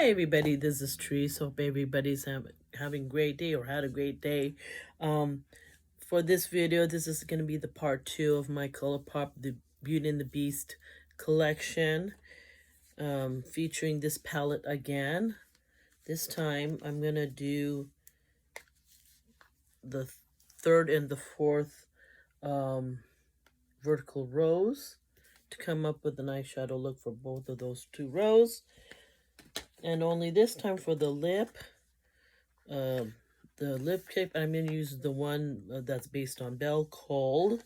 Hi everybody, this is Trees. Hope everybody's having a great day or had a great day. Um, for this video, this is going to be the part 2 of my Colourpop the Beauty and the Beast collection, featuring this palette again. This time I'm going to do the third and the fourth vertical rows to come up with an eyeshadow look for both of those two rows. And only this time for the lip. The lip kit, I'm going to use the one that's based on Belle called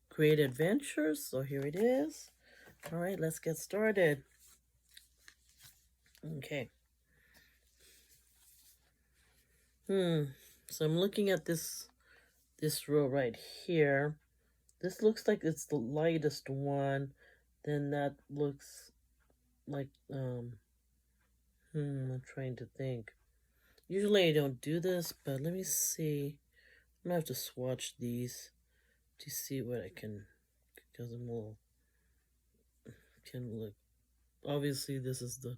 Great Adventures. So here it is. All right, let's get started. Okay. So I'm looking at this row right here. This looks like it's the lightest one. Then that looks like I'm trying to think. Usually I don't do this, but let me see. I'm gonna have to swatch these to see what I can, because I'm a little, can look. Obviously this is the,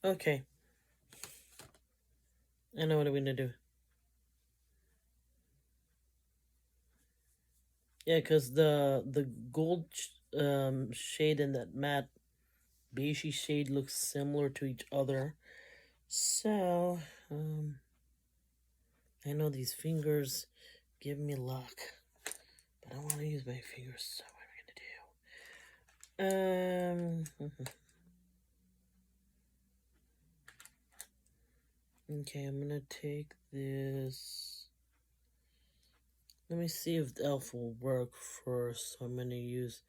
okay. I know what I'm gonna do. Yeah, because the gold shade and that matte beigey shade looks similar to each other. So, I know these fingers give me luck, but I want to use my fingers, so what am I gonna do? Okay, I'm gonna take this. Let me see if the elf will work first. So I'm gonna use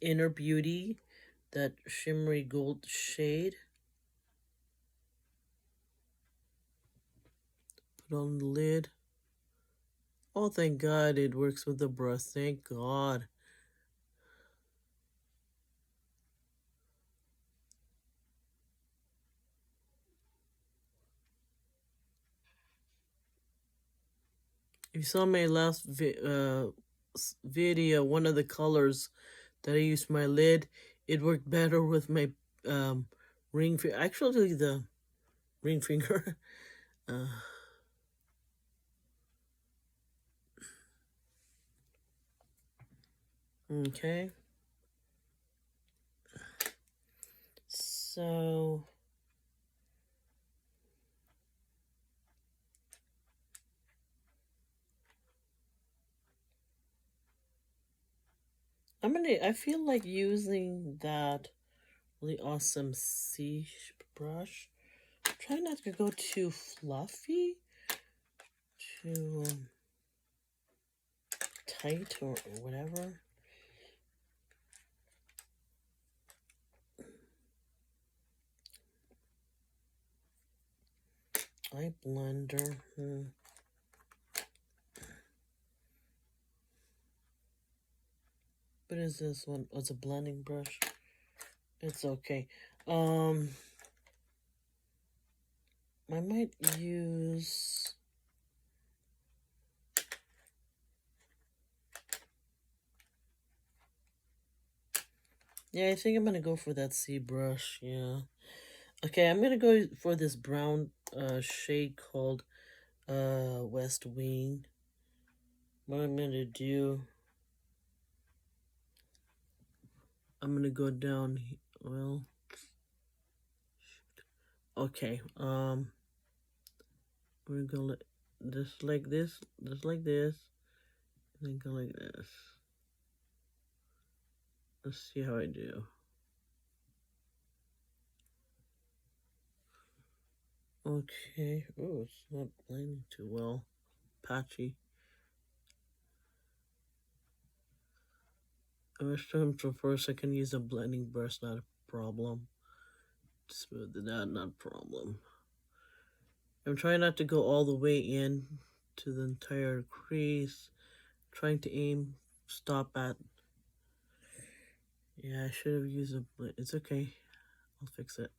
Inner Beauty, that shimmery gold shade. Put on the lid. Oh, thank God it works with the brush. Thank God. If you saw my last video, one of the colors that I used my lid, it worked better with my ring finger. Actually, the ring finger. Okay. So I feel like using that really awesome C brush. Try not to go too fluffy, too tight or whatever. Eye blender. What is this one? Oh, it's a blending brush. It's okay. I might use. Yeah, I think I'm gonna go for that C brush. Yeah. Okay, I'm gonna go for this brown shade called West Wing. What I'm gonna do, I'm gonna go down. Well, okay. We're gonna just like this, and then go like this. Let's see how I do. Okay. Oh, it's not blending too well. Patchy. I wish time for first I can use a blending brush, not a problem. Smooth it out, not a problem. I'm trying not to go all the way in to the entire crease. Trying to stop at. Yeah, I should have used a. It's okay. I'll fix it.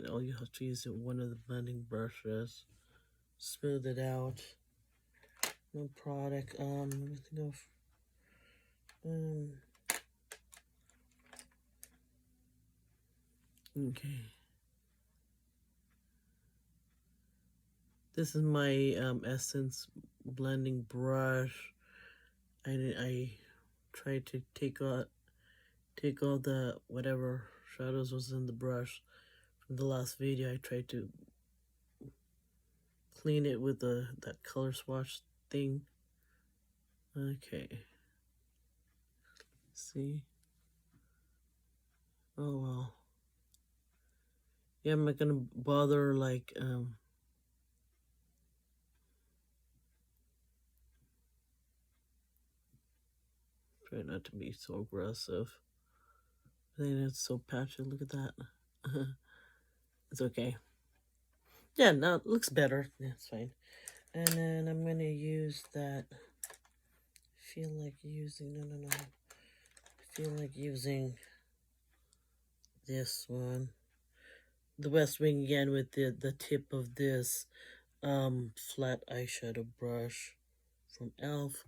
All you have to use is one of the blending brushes. Smooth it out. No product. Let me think of. Okay. This is my Essence blending brush. I tried to take all the whatever shadows was in the brush from the last video. I tried to clean it with that color swatch thing. Okay. See? Oh well. Yeah, I'm not gonna bother like try not to be so aggressive. I think it's so patchy. Look at that. It's okay. Yeah, now it looks better. Yeah, it's fine. And then I'm gonna use that. Feel like using no. I feel like using this one, the West Wing again with the tip of this flat eyeshadow brush from Elf.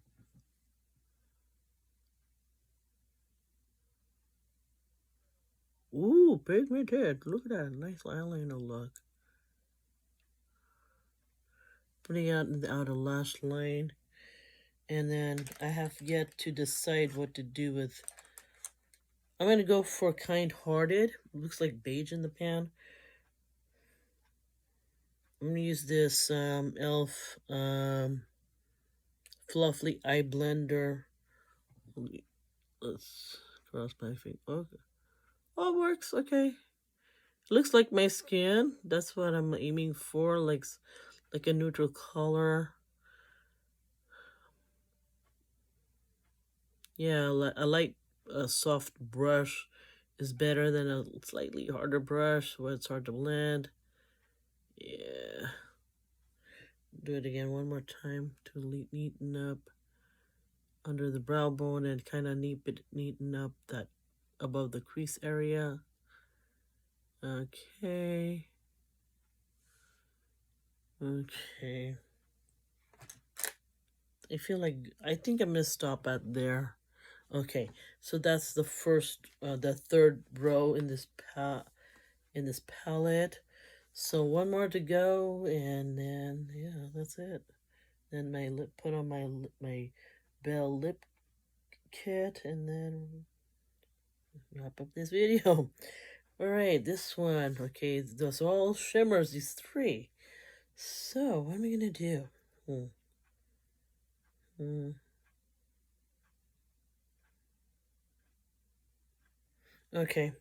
Ooh, pigmented. Look at that nice eyeliner look. Putting out in the outer lash line. And then I have yet to decide what to do with. I'm going to go for Kind Hearted. Looks like beige in the pan. I'm going to use this Elf Fluffy Eye Blender. Let's cross my finger. Okay. Oh, it works. Okay. It looks like my skin. That's what I'm aiming for. Like a neutral color. Yeah, a light, soft brush is better than a slightly harder brush where it's hard to blend. Yeah. Do it again one more time to neaten up under the brow bone and kind of neaten up that above the crease area. Okay. Okay. I think I'm gonna stop at there. Okay, so that's the third row in this palette. So one more to go, and then yeah, that's it. Then put on my Belle lip kit, and then wrap up this video. All right, this one. Okay, those are all shimmers. These three. So what am I gonna do? Okay.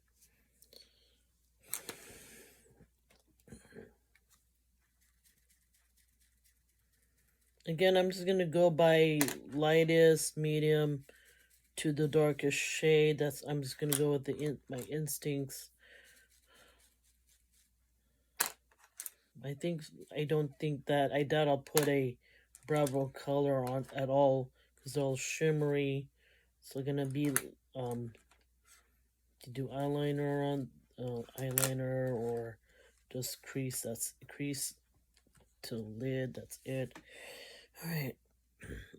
Again, I'm just gonna go by lightest, medium to the darkest shade. I'm just gonna go with my instincts. I doubt I'll put a brow bone color on at all because they're all shimmery. So gonna be to do eyeliner or just crease. That's crease to lid. That's it. All right.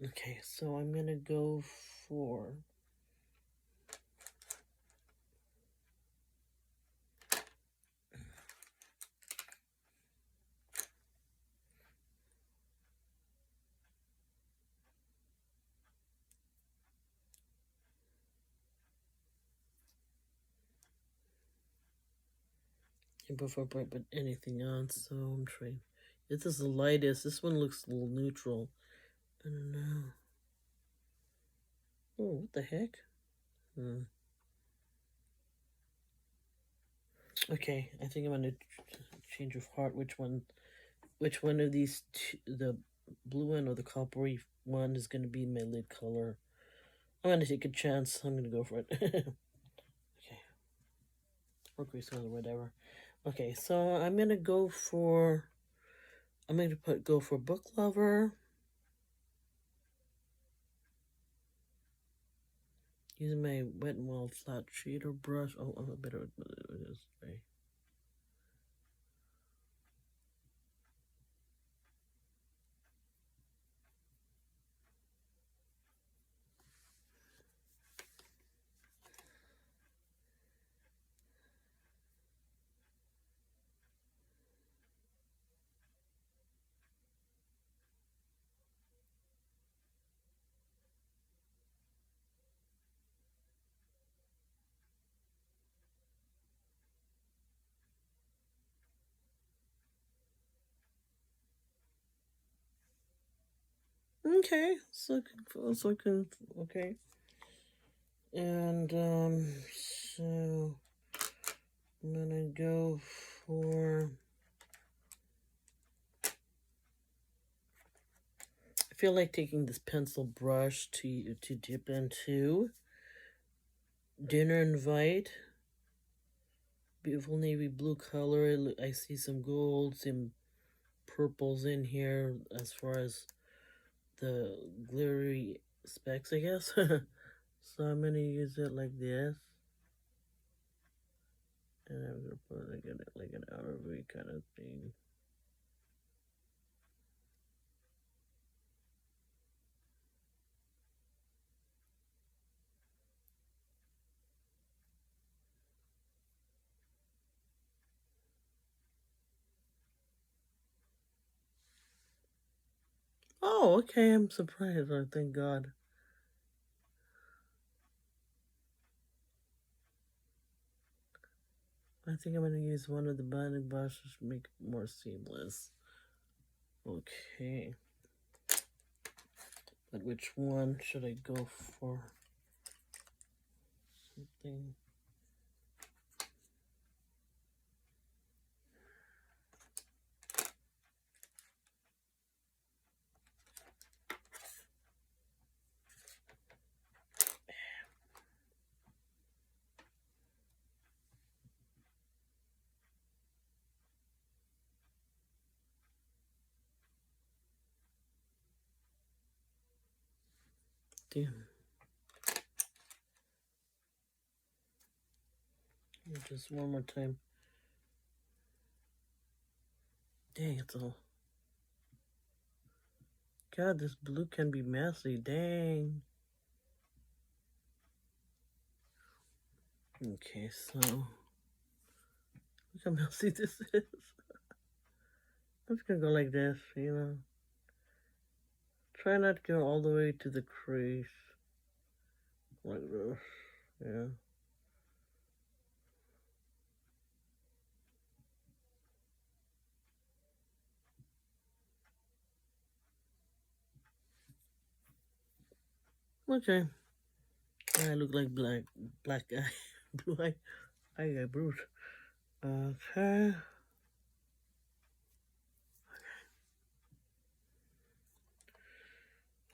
Okay, so I'm gonna go for. Before I put anything on, so I'm trying. This is the lightest. This one looks a little neutral. I don't know. Oh, what the heck? Okay, I think I'm gonna change of heart. Which one of these two, the blue one or the coppery one, is gonna be my lid color? I'm gonna take a chance. I'm gonna go for it. Okay, or crease color, whatever. Okay, so I'm gonna go for. I'm gonna go for Book Lover. Using my Wet n Wild flat shader brush. Oh, I'm a better at this way. Okay, okay. And so I'm gonna go for. I feel like taking this pencil brush to dip into Dinner Invite. Beautiful navy blue color. I see some golds, some purples in here as far as the glittery specks, I guess. So I'm gonna use it like this, and I'm gonna put like an outer V kind of thing. Oh, okay. I'm surprised. Oh, thank God. I think I'm gonna use one of the binding brushes to make it more seamless. Okay. But which one should I go for? Something. Damn. Just one more time. Dang, it's all. God, this blue can be messy. Dang. Okay, so look how messy this is. I'm just gonna go like this, you know. Try not to go all the way to the crease. Like this. Yeah. Okay. I look like black guy. Blue eye guy Bruce. Okay.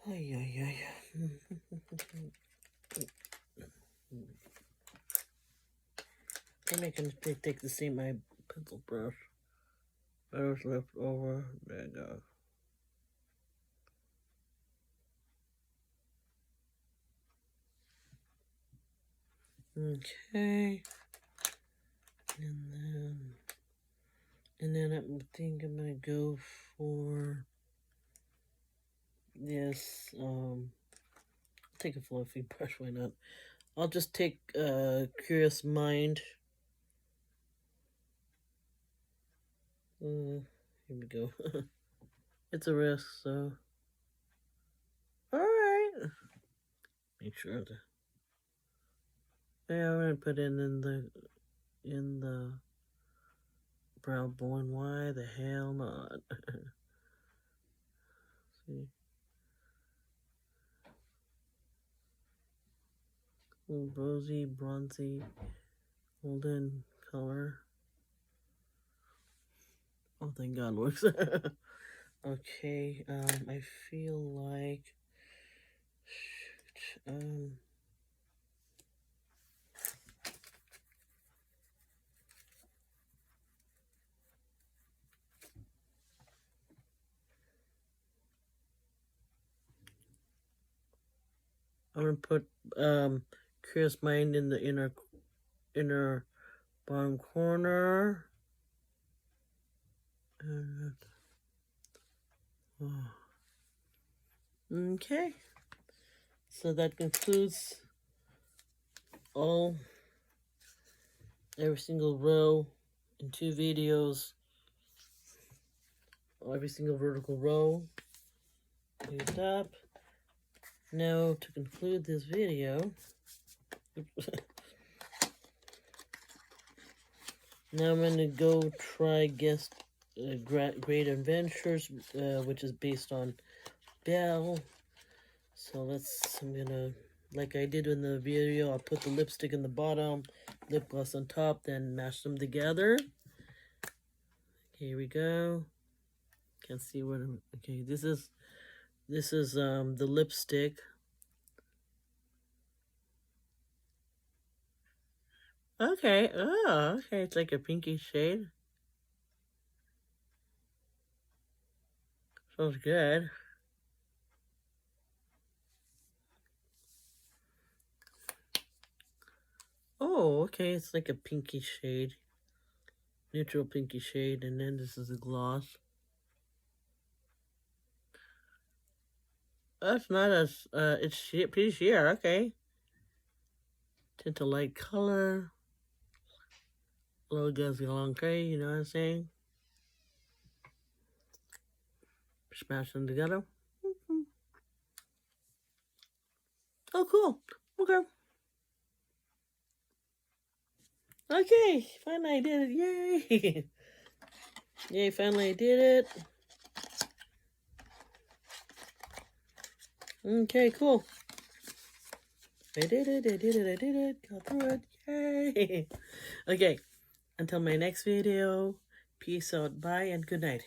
Ay, ay, ay. Maybe I can take the same eye pencil brush that was left over. There you go. Okay. And then I think I'm gonna go for this. Take a fluffy brush. Why not? I'll just take Curious Mind. Here we go. It's a risk, so. Alright. Make sure to. Yeah, I'm gonna put it in the brow bone. Why the hell not? See. Rosy, bronzy, golden color. Oh, thank God, works. Okay, I feel like, I'm gonna put, Curious Mind in the inner bottom corner. And, oh. Okay, so that concludes every single row in 2 videos, every single vertical row. Pick it up. Now to conclude this video, now I'm gonna go try Great Adventures, which is based on bell. So I'm gonna, like I did in the video, I'll put the lipstick in the bottom, lip gloss on top, then mash them together. Okay, here we go. Can't see what okay, this is the lipstick. Okay, oh, okay, it's like a pinky shade. Smells good. Oh, okay, it's like a pinky shade. Neutral pinky shade, and then this is a gloss. That's not as, it's pretty sheer, okay. Tint a light color. A little goes along okay, you know what I'm saying? Smash them together. Oh, cool. Okay. Okay, finally I did it. Yay! Yay, finally I did it. Okay, cool. I did it, I did it, I did it. Got through it. Yay! Okay, until my next video, peace out, bye, and good night.